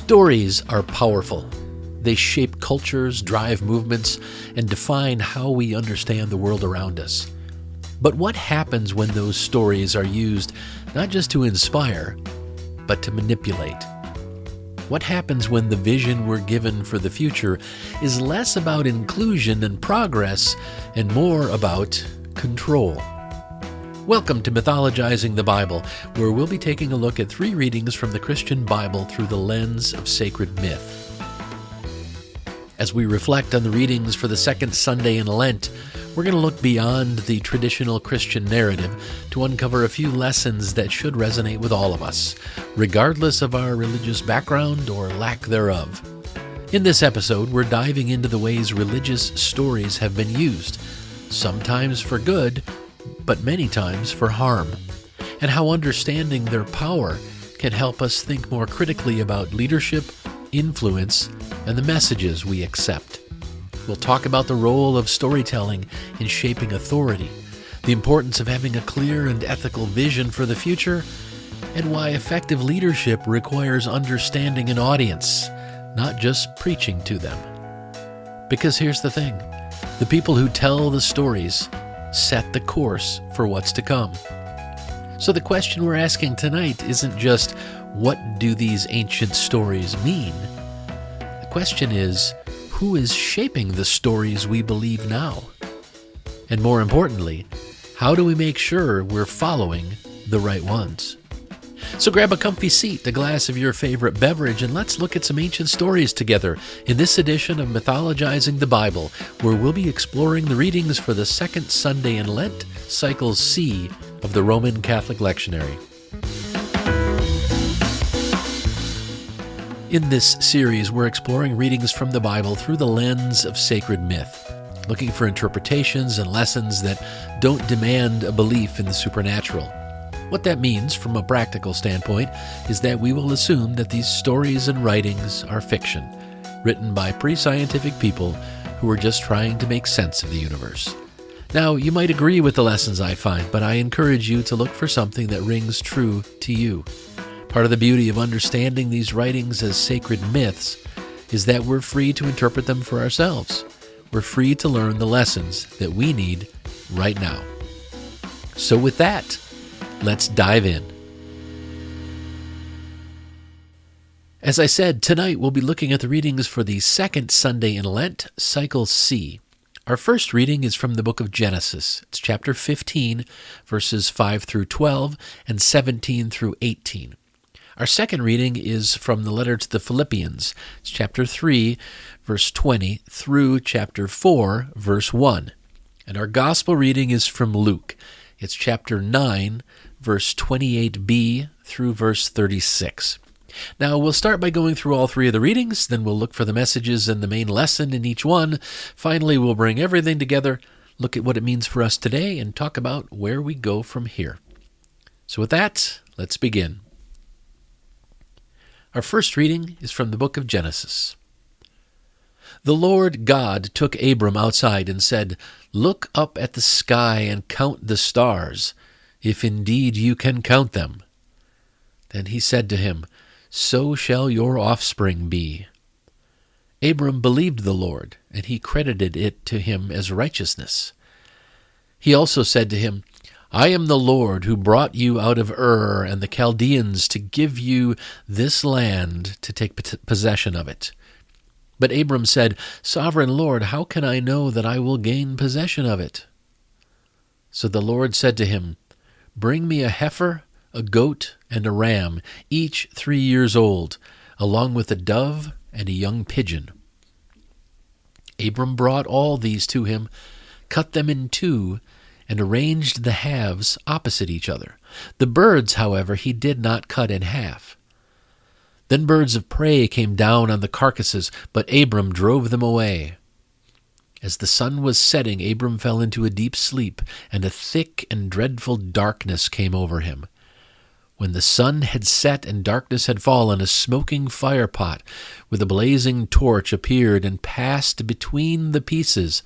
Stories are powerful. They shape cultures, drive movements, and define how we understand the world around us. But what happens when those stories are used not just to inspire, but to manipulate? What happens when the vision we're given for the future is less about inclusion and progress and more about control? Welcome to Mythologizing the Bible, where we'll be taking a look at 3 readings from the Christian Bible through the lens of sacred myth. As we reflect on the readings for the second Sunday in Lent, we're going to look beyond the traditional Christian narrative to uncover a few lessons that should resonate with all of us, regardless of our religious background or lack thereof. In this episode, we're diving into the ways religious stories have been used, sometimes for good, but many times for harm, and how understanding their power can help us think more critically about leadership, influence, and the messages we accept. We'll talk about the role of storytelling in shaping authority, the importance of having a clear and ethical vision for the future, and why effective leadership requires understanding an audience, not just preaching to them. Because here's the thing, the people who tell the stories set the course for what's to come. So the question we're asking tonight isn't just, what do these ancient stories mean? The question is, who is shaping the stories we believe now? And more importantly, how do we make sure we're following the right ones? So grab a comfy seat, a glass of your favorite beverage, and let's look at some ancient stories together in this edition of Mythologizing the Bible, where we'll be exploring the readings for the second Sunday in Lent, Cycle C of the Roman Catholic Lectionary. In this series, we're exploring readings from the Bible through the lens of sacred myth, looking for interpretations and lessons that don't demand a belief in the supernatural. What that means, from a practical standpoint, is that we will assume that these stories and writings are fiction, written by pre-scientific people who are just trying to make sense of the universe. Now, you might agree with the lessons I find, but I encourage you to look for something that rings true to you. Part of the beauty of understanding these writings as sacred myths is that we're free to interpret them for ourselves. We're free to learn the lessons that we need right now. So with that, let's dive in. As I said, tonight we'll be looking at the readings for the second Sunday in Lent, Cycle C. Our first reading is from the book of Genesis. It's chapter 15, verses 5 through 12, and 17 through 18. Our second reading is from the letter to the Philippians. It's chapter 3, verse 20, through chapter 4, verse 1. And our gospel reading is from Luke. It's chapter 9, verse 28b through verse 36. Now, we'll start by going through all 3 of the readings, then we'll look for the messages and the main lesson in each one. Finally, we'll bring everything together, look at what it means for us today, and talk about where we go from here. So with that, let's begin. Our first reading is from the book of Genesis. The Lord God took Abram outside and said, "Look up at the sky and count the stars, if indeed you can count them." Then he said to him, "So shall your offspring be." Abram believed the Lord, and he credited it to him as righteousness. He also said to him, "I am the Lord who brought you out of Ur and the Chaldeans to give you this land to take possession of it." But Abram said, "Sovereign Lord, how can I know that I will gain possession of it?" So the Lord said to him, "Bring me a heifer, a goat, and a ram, each 3 years old, along with a dove and a young pigeon." Abram brought all these to him, cut them in 2, and arranged the halves opposite each other. The birds, however, he did not cut in half. Then birds of prey came down on the carcasses, but Abram drove them away. As the sun was setting, Abram fell into a deep sleep, and a thick and dreadful darkness came over him. When the sun had set and darkness had fallen, a smoking firepot with a blazing torch appeared and passed between the pieces.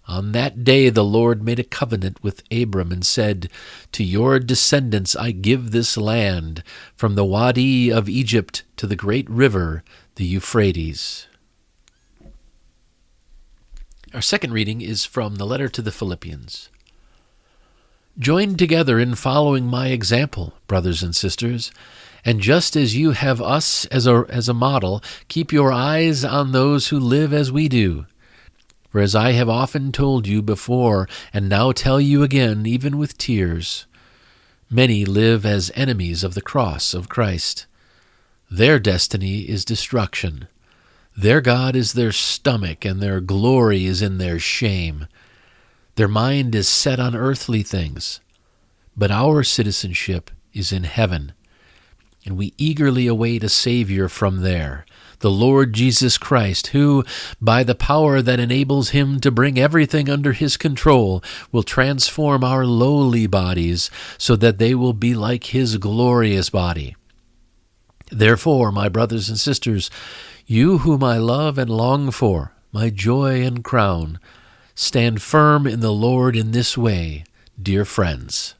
On that day the Lord made a covenant with Abram and said, "To your descendants I give this land, from the Wadi of Egypt to the great river, the Euphrates." Our second reading is from the letter to the Philippians. Join together in following my example, brothers and sisters, and just as you have us as a model, keep your eyes on those who live as we do. For as I have often told you before, and now tell you again, even with tears, many live as enemies of the cross of Christ. Their destiny is destruction. Their God is their stomach, and their glory is in their shame. Their mind is set on earthly things, but our citizenship is in heaven, and we eagerly await a Savior from there, the Lord Jesus Christ, who, by the power that enables him to bring everything under his control, will transform our lowly bodies so that they will be like his glorious body. Therefore, my brothers and sisters, you whom I love and long for, my joy and crown, stand firm in the Lord in this way, dear friends.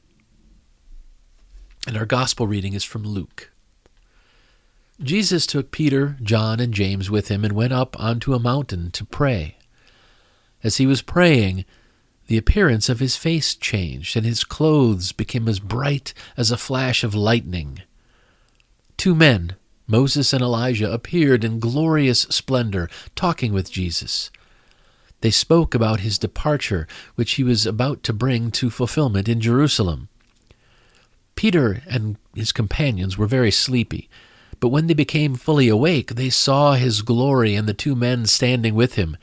And our gospel reading is from Luke. Jesus took Peter, John, and James with him and went up onto a mountain to pray. As he was praying, the appearance of his face changed, and his clothes became as bright as a flash of lightning. Two men, Moses and Elijah, appeared in glorious splendor, talking with Jesus. They spoke about his departure, which he was about to bring to fulfillment in Jerusalem. Peter and his companions were very sleepy, but when they became fully awake, they saw his glory and the two men standing with him.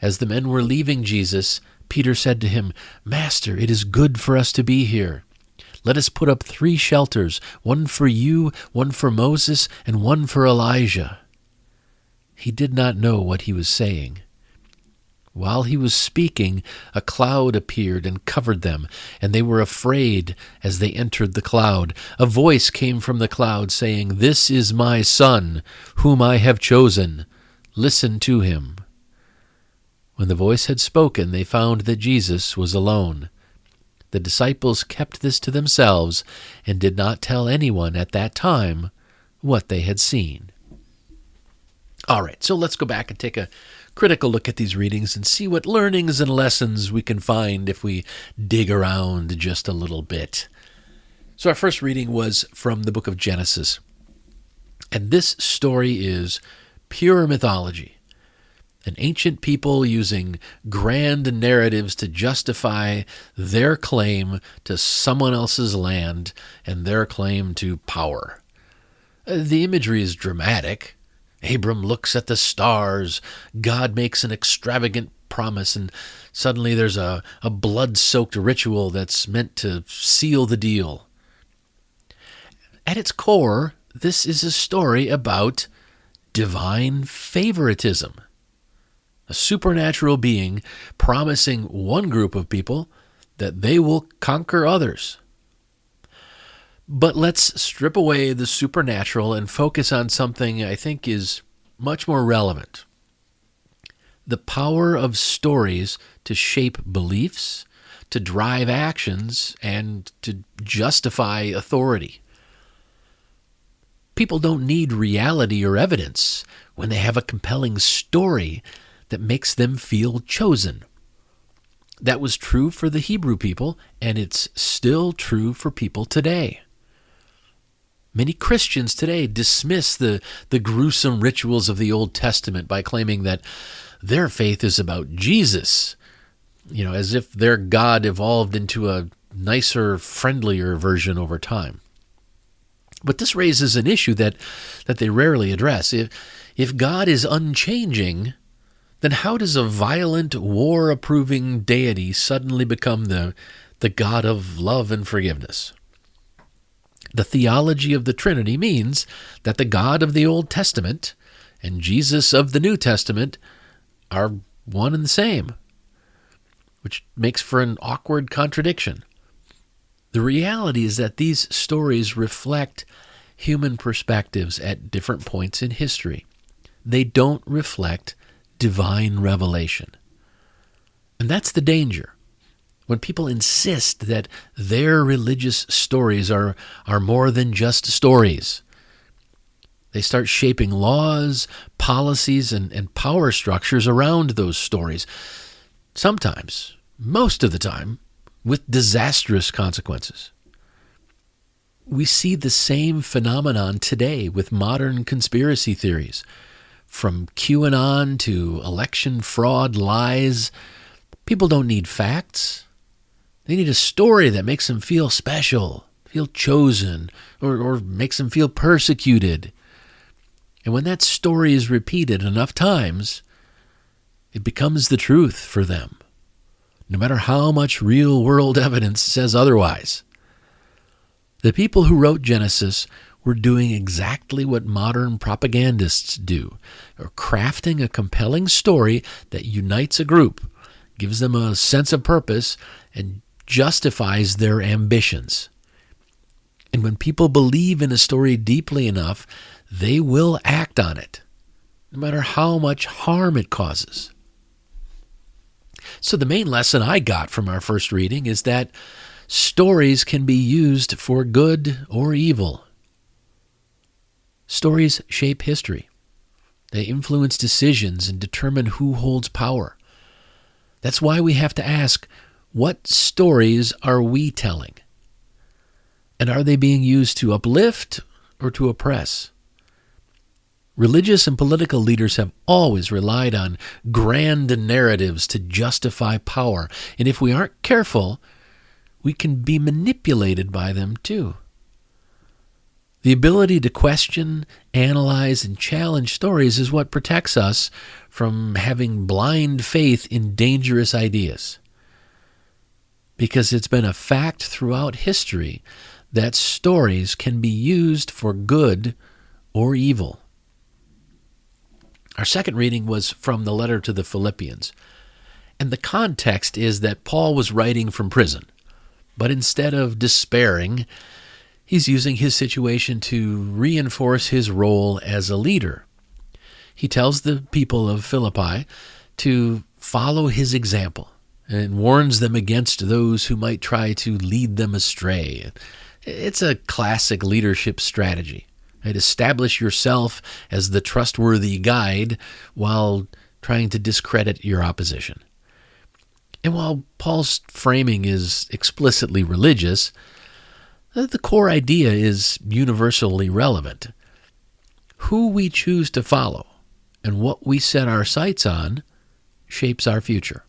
As the men were leaving Jesus, Peter said to him, "Master, it is good for us to be here. Let us put up 3 shelters, one for you, one for Moses, and one for Elijah." He did not know what he was saying. While he was speaking, a cloud appeared and covered them, and they were afraid as they entered the cloud. A voice came from the cloud saying, "This is my Son, whom I have chosen. Listen to him." When the voice had spoken, they found that Jesus was alone. The disciples kept this to themselves and did not tell anyone at that time what they had seen. All right, so let's go back and take a critical look at these readings and see what learnings and lessons we can find if we dig around just a little bit. So our first reading was from the book of Genesis. And this story is pure mythology. An ancient people using grand narratives to justify their claim to someone else's land and their claim to power. The imagery is dramatic. Abram looks at the stars, God makes an extravagant promise, and suddenly there's a blood-soaked ritual that's meant to seal the deal. At its core, this is a story about divine favoritism. A supernatural being promising one group of people that they will conquer others. But let's strip away the supernatural and focus on something I think is much more relevant. The power of stories to shape beliefs, to drive actions, and to justify authority. People don't need reality or evidence when they have a compelling story that makes them feel chosen. That was true for the Hebrew people, and it's still true for people today. Many Christians today dismiss the gruesome rituals of the Old Testament by claiming that their faith is about Jesus, as if their God evolved into a nicer, friendlier version over time. But this raises an issue that they rarely address. If God is unchanging, then how does a violent, war-approving deity suddenly become the God of love and forgiveness? The theology of the Trinity means that the God of the Old Testament and Jesus of the New Testament are one and the same, which makes for an awkward contradiction. The reality is that these stories reflect human perspectives at different points in history. They don't reflect divine revelation. And that's the danger. When people insist that their religious stories are more than just stories, they start shaping laws, policies, and power structures around those stories. Sometimes, most of the time, with disastrous consequences. We see the same phenomenon today with modern conspiracy theories. From QAnon to election fraud lies, people don't need facts. They need a story that makes them feel special, feel chosen, or makes them feel persecuted. And when that story is repeated enough times, it becomes the truth for them, no matter how much real-world evidence says otherwise. The people who wrote Genesis were doing exactly what modern propagandists do, or crafting a compelling story that unites a group, gives them a sense of purpose, and justifies their ambitions. And when people believe in a story deeply enough, they will act on it, no matter how much harm it causes. So the main lesson I got from our first reading is that stories can be used for good or evil. Stories shape history. They influence decisions and determine who holds power. That's why we have to ask, what stories are we telling? And are they being used to uplift or to oppress? Religious and political leaders have always relied on grand narratives to justify power. And if we aren't careful, we can be manipulated by them too. The ability to question, analyze, and challenge stories is what protects us from having blind faith in dangerous ideas. Because it's been a fact throughout history that stories can be used for good or evil. Our second reading was from the letter to the Philippians. And the context is that Paul was writing from prison. But instead of despairing, he's using his situation to reinforce his role as a leader. He tells the people of Philippi to follow his example and warns them against those who might try to lead them astray. It's a classic leadership strategy. Establish yourself as the trustworthy guide while trying to discredit your opposition. And while Paul's framing is explicitly religious, the core idea is universally relevant. Who we choose to follow and what we set our sights on shapes our future.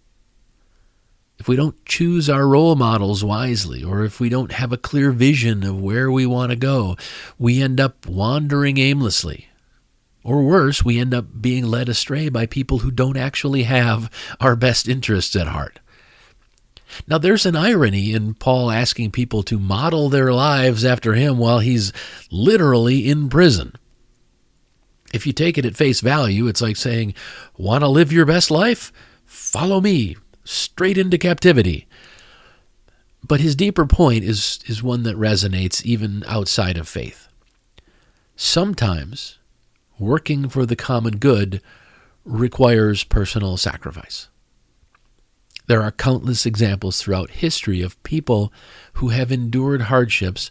If we don't choose our role models wisely, or if we don't have a clear vision of where we want to go, we end up wandering aimlessly. Or worse, we end up being led astray by people who don't actually have our best interests at heart. Now, there's an irony in Paul asking people to model their lives after him while he's literally in prison. If you take it at face value, it's like saying, want to live your best life? Follow me. Straight into captivity. But his deeper point is one that resonates even outside of faith. Sometimes working for the common good requires personal sacrifice. There are countless examples throughout history of people who have endured hardships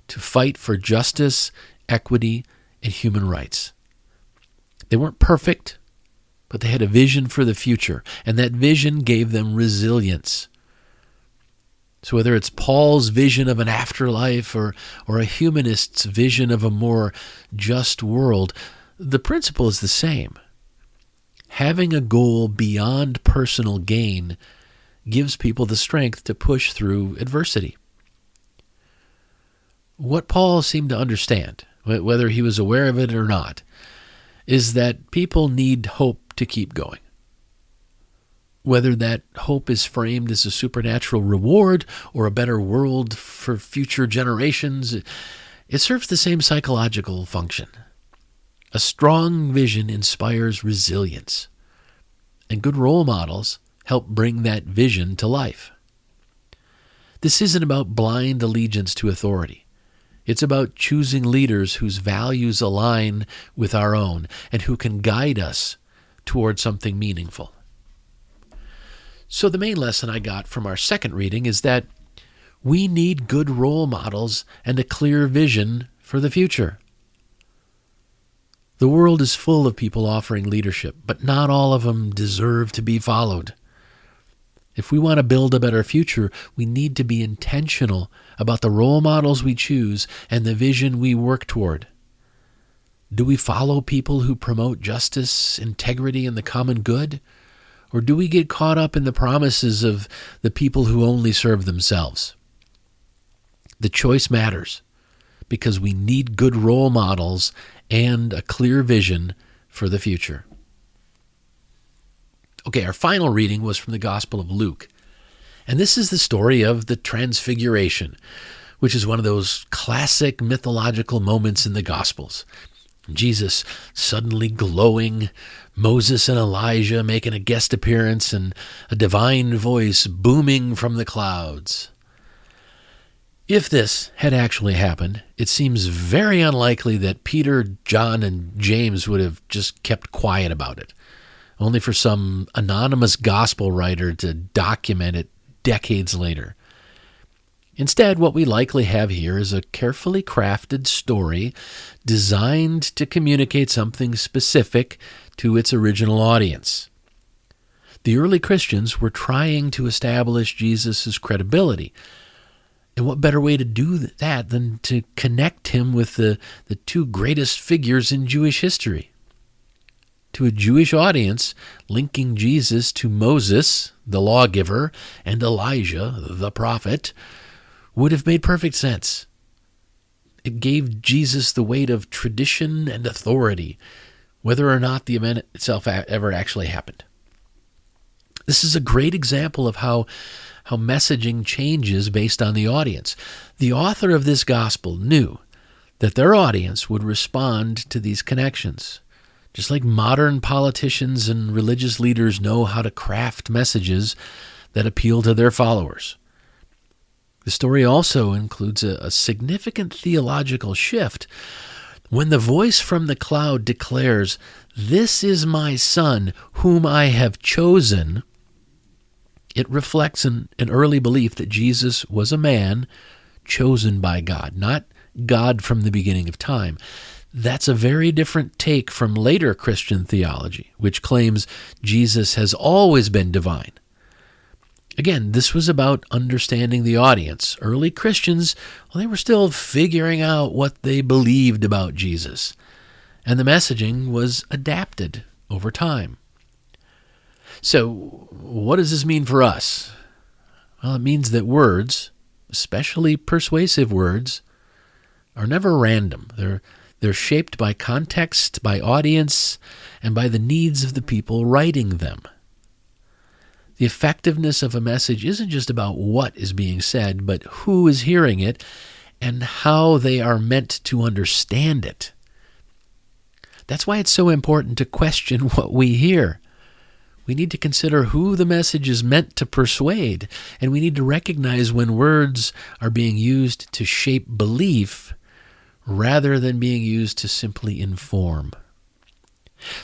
to fight for justice, equity, and human rights. They weren't perfect, but they had a vision for the future, and that vision gave them resilience. So whether it's Paul's vision of an afterlife or a humanist's vision of a more just world, the principle is the same. Having a goal beyond personal gain gives people the strength to push through adversity. What Paul seemed to understand, whether he was aware of it or not, is that people need hope to keep going. Whether that hope is framed as a supernatural reward or a better world for future generations, it serves the same psychological function. A strong vision inspires resilience, and good role models help bring that vision to life. This isn't about blind allegiance to authority. It's about choosing leaders whose values align with our own and who can guide us toward something meaningful. So the main lesson I got from our second reading is that we need good role models and a clear vision for the future. The world is full of people offering leadership, but not all of them deserve to be followed. If we want to build a better future, we need to be intentional about the role models we choose and the vision we work toward. Do we follow people who promote justice, integrity, and the common good? Or do we get caught up in the promises of the people who only serve themselves? The choice matters because we need good role models and a clear vision for the future. Okay, our final reading was from the Gospel of Luke. And this is the story of the Transfiguration, which is one of those classic mythological moments in the Gospels. Jesus suddenly glowing, Moses and Elijah making a guest appearance, and a divine voice booming from the clouds. If this had actually happened, it seems very unlikely that Peter, John, and James would have just kept quiet about it, only for some anonymous gospel writer to document it decades later. Instead, what we likely have here is a carefully crafted story designed to communicate something specific to its original audience. The early Christians were trying to establish Jesus' credibility. And what better way to do that than to connect him with the two greatest figures in Jewish history? To a Jewish audience, linking Jesus to Moses, the lawgiver, and Elijah, the prophet, would have made perfect sense. It gave Jesus the weight of tradition and authority, whether or not the event itself ever actually happened. This is a great example of how messaging changes based on the audience. The author of this gospel knew that their audience would respond to these connections, just like modern politicians and religious leaders know how to craft messages that appeal to their followers. The story also includes a significant theological shift. When the voice from the cloud declares, "This is my son, whom I have chosen," it reflects an early belief that Jesus was a man chosen by God, not God from the beginning of time. That's a very different take from later Christian theology, which claims Jesus has always been divine. Again, this was about understanding the audience. Early Christians, well, they were still figuring out what they believed about Jesus, and the messaging was adapted over time. So, what does this mean for us? Well, it means that words, especially persuasive words, are never random. They're shaped by context, by audience, and by the needs of the people writing them. The effectiveness of a message isn't just about what is being said, but who is hearing it and how they are meant to understand it. That's why it's so important to question what we hear. We need to consider who the message is meant to persuade, and we need to recognize when words are being used to shape belief rather than being used to simply inform.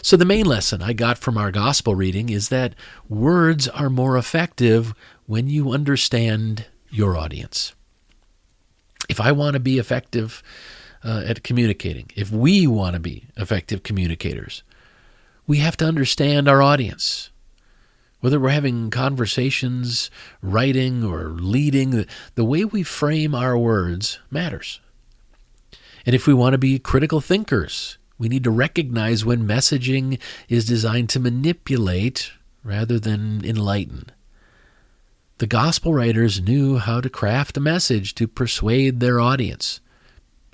So the main lesson I got from our gospel reading is that words are more effective when you understand your audience. If I want to be effective at communicating, if we want to be effective communicators, we have to understand our audience. Whether we're having conversations, writing, or leading, the way we frame our words matters. And if we want to be critical thinkers, we need to recognize when messaging is designed to manipulate rather than enlighten. The gospel writers knew how to craft a message to persuade their audience.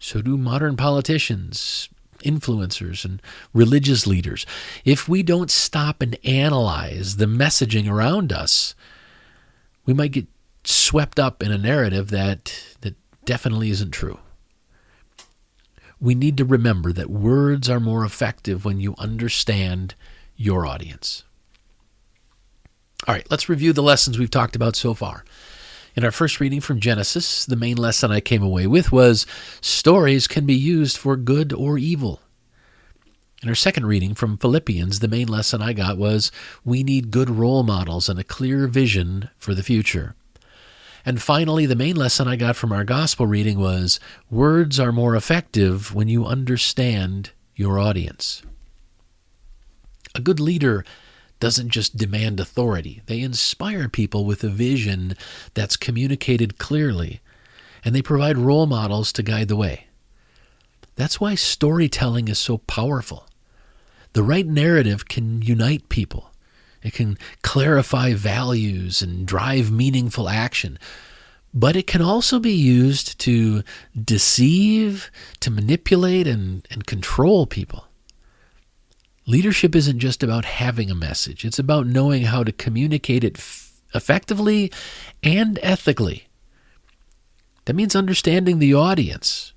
So do modern politicians, influencers, and religious leaders. If we don't stop and analyze the messaging around us, we might get swept up in a narrative that definitely isn't true. We need to remember that words are more effective when you understand your audience. All right, let's review the lessons we've talked about so far. In our first reading from Genesis, the main lesson I came away with was stories can be used for good or evil. In our second reading from Philippians, the main lesson I got was we need good role models and a clear vision for the future. And finally, the main lesson I got from our gospel reading was words are more effective when you understand your audience. A good leader doesn't just demand authority. They inspire people with a vision that's communicated clearly, and they provide role models to guide the way. That's why storytelling is so powerful. The right narrative can unite people. It can clarify values and drive meaningful action. But it can also be used to deceive, to manipulate, and control people. Leadership isn't just about having a message. It's about knowing how to communicate it effectively and ethically. That means understanding the audience.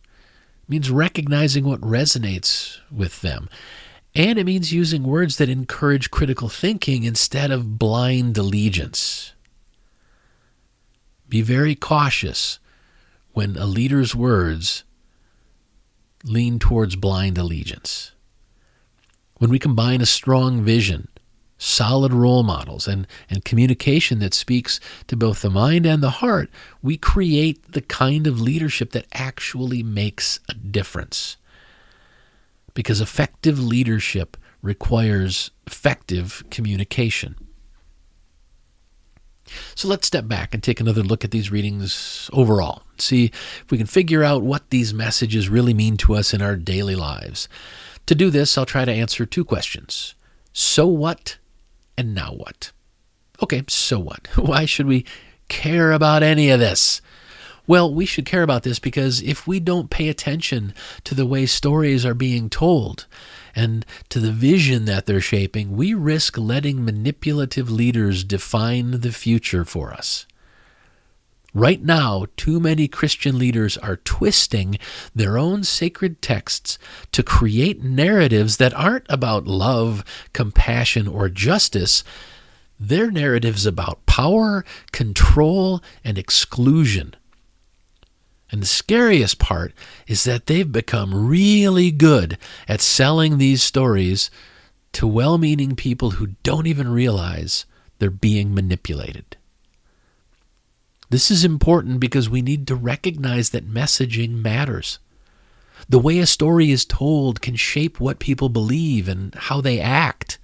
It means recognizing what resonates with them. And it means using words that encourage critical thinking instead of blind allegiance. Be very cautious when a leader's words lean towards blind allegiance. When we combine a strong vision, solid role models, and communication that speaks to both the mind and the heart, we create the kind of leadership that actually makes a difference. Because effective leadership requires effective communication. So let's step back and take another look at these readings overall. See if we can figure out what these messages really mean to us in our daily lives. To do this, I'll try to answer two questions. So what and now what? Okay, so what? Why should we care about any of this? Well, we should care about this because if we don't pay attention to the way stories are being told and to the vision that they're shaping, we risk letting manipulative leaders define the future for us. Right now, too many Christian leaders are twisting their own sacred texts to create narratives that aren't about love, compassion, or justice. They're narratives about power, control, and exclusion. And the scariest part is that they've become really good at selling these stories to well-meaning people who don't even realize they're being manipulated. This is important because we need to recognize that messaging matters. The way a story is told can shape what people believe and how they act.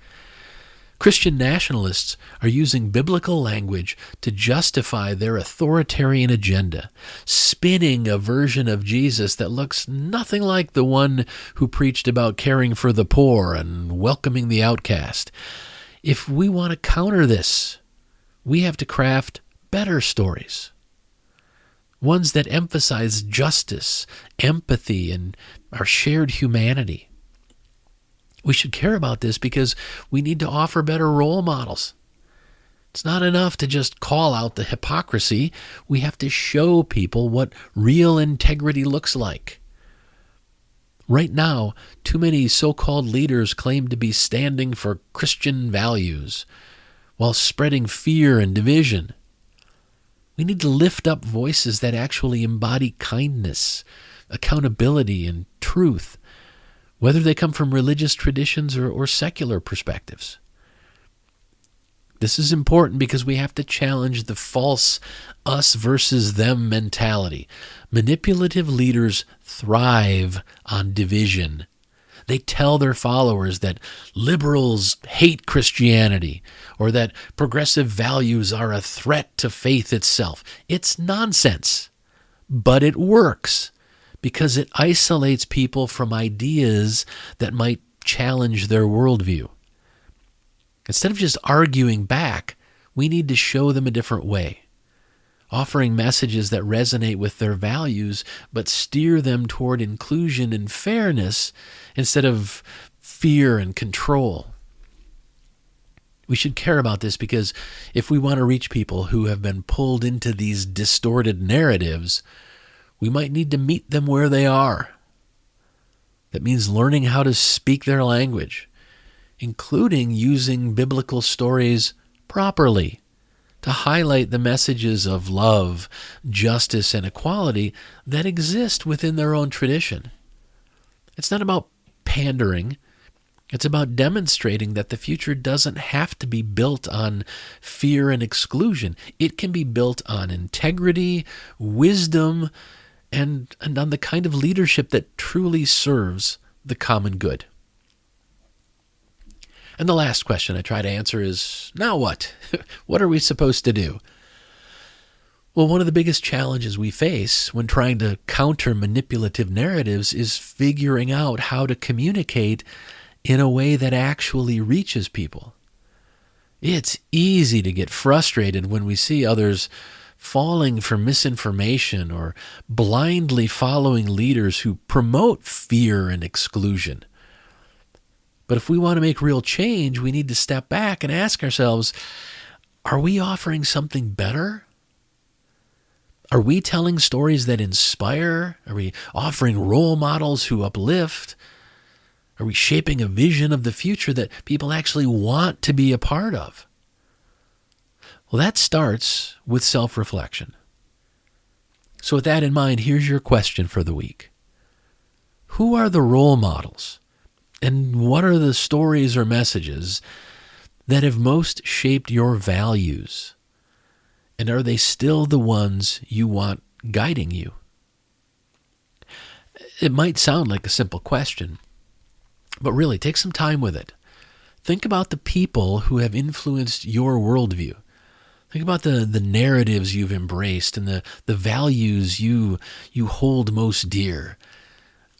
Christian nationalists are using biblical language to justify their authoritarian agenda, spinning a version of Jesus that looks nothing like the one who preached about caring for the poor and welcoming the outcast. If we want to counter this, we have to craft better stories, ones that emphasize justice, empathy, and our shared humanity. We should care about this because we need to offer better role models. It's not enough to just call out the hypocrisy. We have to show people what real integrity looks like. Right now, too many so-called leaders claim to be standing for Christian values while spreading fear and division. We need to lift up voices that actually embody kindness, accountability, and truth, whether they come from religious traditions or secular perspectives. This is important because we have to challenge the false us versus them mentality. Manipulative leaders thrive on division. They tell their followers that liberals hate Christianity or that progressive values are a threat to faith itself. It's nonsense, but it works because it isolates people from ideas that might challenge their worldview. Instead of just arguing back, we need to show them a different way, offering messages that resonate with their values but steer them toward inclusion and fairness instead of fear and control. We should care about this because if we want to reach people who have been pulled into these distorted narratives, we might need to meet them where they are. That means learning how to speak their language, including using biblical stories properly to highlight the messages of love, justice, and equality that exist within their own tradition. It's not about pandering. It's about demonstrating that the future doesn't have to be built on fear and exclusion. It can be built on integrity, wisdom, and on the kind of leadership that truly serves the common good. And the last question I try to answer is, now what? What are we supposed to do? Well, one of the biggest challenges we face when trying to counter manipulative narratives is figuring out how to communicate in a way that actually reaches people. It's easy to get frustrated when we see others falling for misinformation or blindly following leaders who promote fear and exclusion. But if we want to make real change, we need to step back and ask ourselves, are we offering something better? Are we telling stories that inspire? Are we offering role models who uplift? Are we shaping a vision of the future that people actually want to be a part of? Well, that starts with self-reflection. So with that in mind, here's your question for the week. Who are the role models? And what are the stories or messages that have most shaped your values? And are they still the ones you want guiding you? It might sound like a simple question, but really take some time with it. Think about the people who have influenced your worldview. Think about the narratives you've embraced and the values you hold most dear.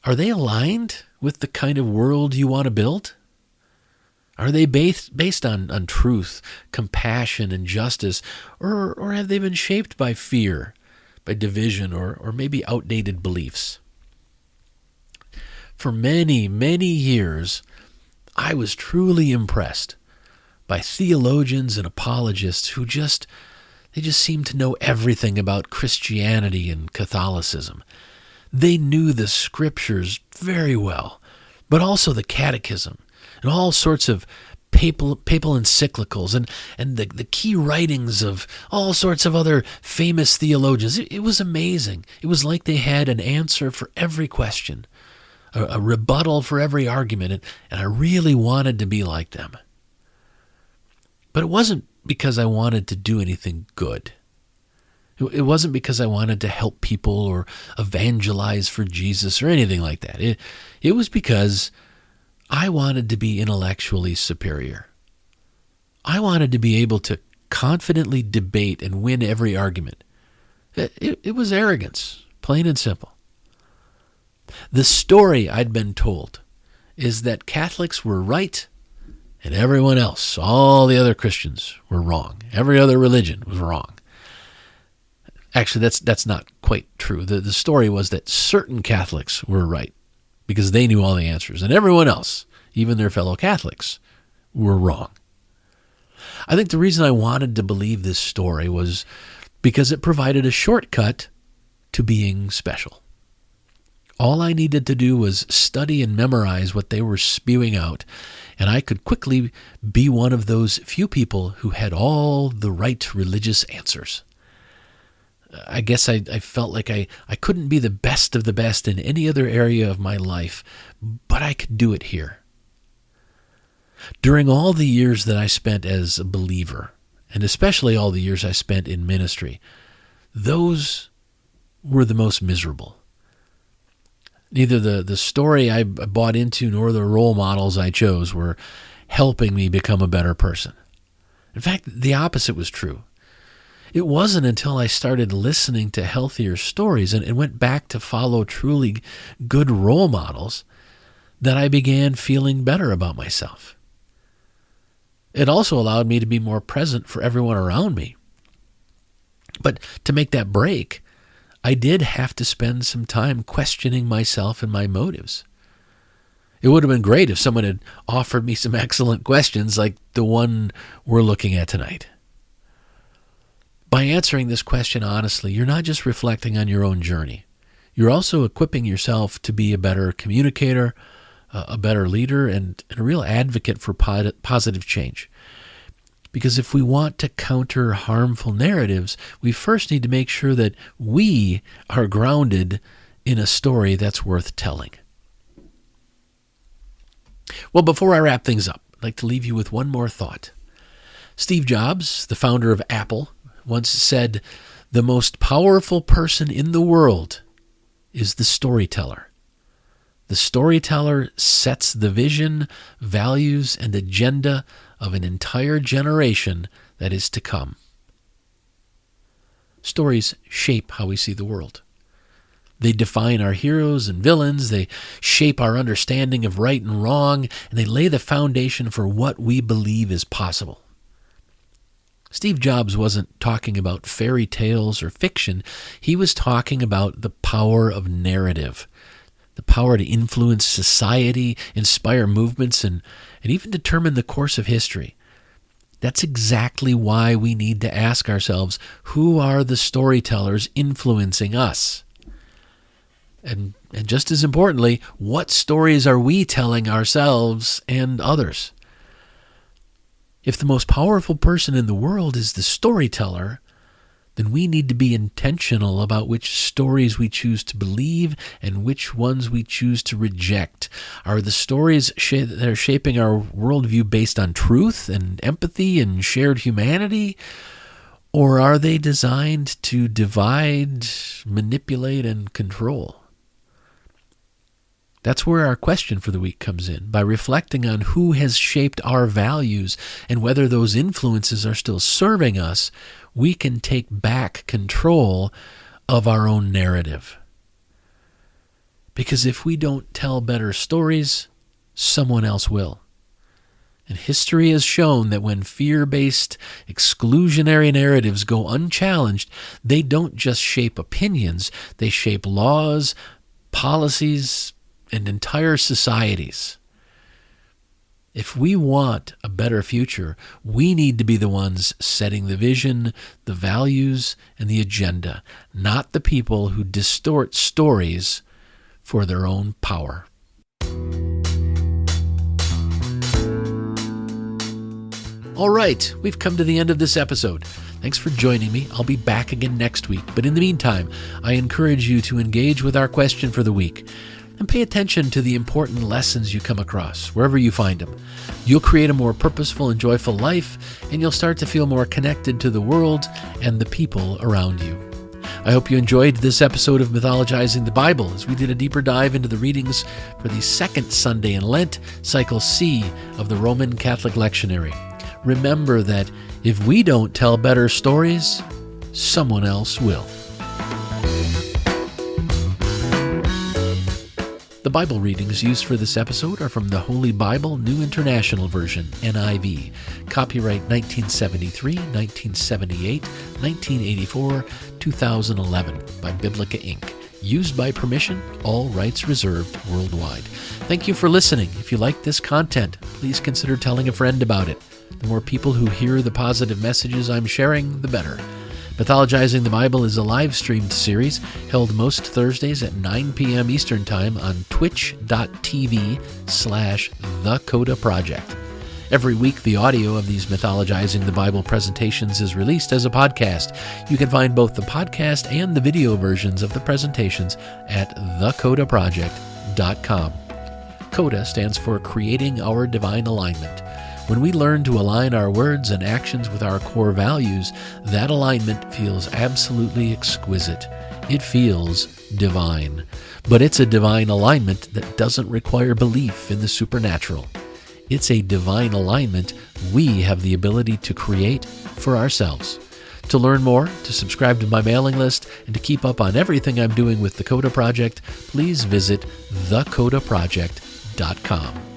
Are they aligned with the kind of world you want to build? Are they based on truth, compassion, and justice, or have they been shaped by fear, by division, or maybe outdated beliefs? For many, many years, I was truly impressed by theologians and apologists who just seemed to know everything about Christianity and Catholicism. They knew the scriptures very well, but also the catechism and all sorts of papal encyclicals and the key writings of all sorts of other famous theologians. It was amazing. It was like they had an answer for every question, a rebuttal for every argument, and I really wanted to be like them. But it wasn't because I wanted to do anything good. It wasn't because I wanted to help people or evangelize for Jesus or anything like that. It was because I wanted to be intellectually superior. I wanted to be able to confidently debate and win every argument. It was arrogance, plain and simple. The story I'd been told is that Catholics were right and everyone else, all the other Christians, were wrong. Every other religion was wrong. Actually, that's not quite true. The story was that certain Catholics were right because they knew all the answers, and everyone else, even their fellow Catholics, were wrong. I think the reason I wanted to believe this story was because it provided a shortcut to being special. All I needed to do was study and memorize what they were spewing out, and I could quickly be one of those few people who had all the right religious answers. I guess I felt like I couldn't be the best of the best in any other area of my life, but I could do it here. During all the years that I spent as a believer, and especially all the years I spent in ministry, those were the most miserable. Neither the story I bought into nor the role models I chose were helping me become a better person. In fact, the opposite was true. It wasn't until I started listening to healthier stories and went back to follow truly good role models that I began feeling better about myself. It also allowed me to be more present for everyone around me. But to make that break, I did have to spend some time questioning myself and my motives. It would have been great if someone had offered me some excellent questions like the one we're looking at tonight. By answering this question honestly, you're not just reflecting on your own journey. You're also equipping yourself to be a better communicator, a better leader, and a real advocate for positive change. Because if we want to counter harmful narratives, we first need to make sure that we are grounded in a story that's worth telling. Well, before I wrap things up, I'd like to leave you with one more thought. Steve Jobs, the founder of Apple, once said, "The most powerful person in the world is the storyteller. The storyteller sets the vision, values, and agenda of an entire generation that is to come." Stories shape how we see the world. They define our heroes and villains, they shape our understanding of right and wrong, and they lay the foundation for what we believe is possible. Steve Jobs wasn't talking about fairy tales or fiction. He was talking about the power of narrative, the power to influence society, inspire movements, and even determine the course of history. That's exactly why we need to ask ourselves, who are the storytellers influencing us? And just as importantly, what stories are we telling ourselves and others? If the most powerful person in the world is the storyteller, then we need to be intentional about which stories we choose to believe and which ones we choose to reject. Are the stories that are shaping our worldview based on truth and empathy and shared humanity? Or are they designed to divide, manipulate, and control? That's where our question for the week comes in. By reflecting on who has shaped our values and whether those influences are still serving us, we can take back control of our own narrative. Because if we don't tell better stories, someone else will. And history has shown that when fear-based, exclusionary narratives go unchallenged, they don't just shape opinions, they shape laws, policies, and entire societies. If we want a better future, we need to be the ones setting the vision, the values, and the agenda, not the people who distort stories for their own power. All right, we've come to the end of this episode. Thanks for joining me. I'll be back again next week. But in the meantime, I encourage you to engage with our question for the week. And pay attention to the important lessons you come across, wherever you find them. You'll create a more purposeful and joyful life, and you'll start to feel more connected to the world and the people around you. I hope you enjoyed this episode of Mythologizing the Bible as we did a deeper dive into the readings for the second Sunday in Lent, Cycle C of the Roman Catholic Lectionary. Remember that if we don't tell better stories, someone else will. The Bible readings used for this episode are from the Holy Bible New International Version, NIV, copyright 1973, 1978, 1984, 2011 by Biblica Inc., used by permission, all rights reserved worldwide. Thank you for listening. If you like this content, please consider telling a friend about it. The more people who hear the positive messages I'm sharing, the better. Mythologizing the Bible is a live-streamed series held most Thursdays at 9 p.m. Eastern Time on twitch.tv/thecodaproject. Every week, the audio of these Mythologizing the Bible presentations is released as a podcast. You can find both the podcast and the video versions of the presentations at thecodaproject.com. CODA stands for Creating Our Divine Alignment. When we learn to align our words and actions with our core values, that alignment feels absolutely exquisite. It feels divine. But it's a divine alignment that doesn't require belief in the supernatural. It's a divine alignment we have the ability to create for ourselves. To learn more, to subscribe to my mailing list, and to keep up on everything I'm doing with the Coda Project, please visit thecodaproject.com.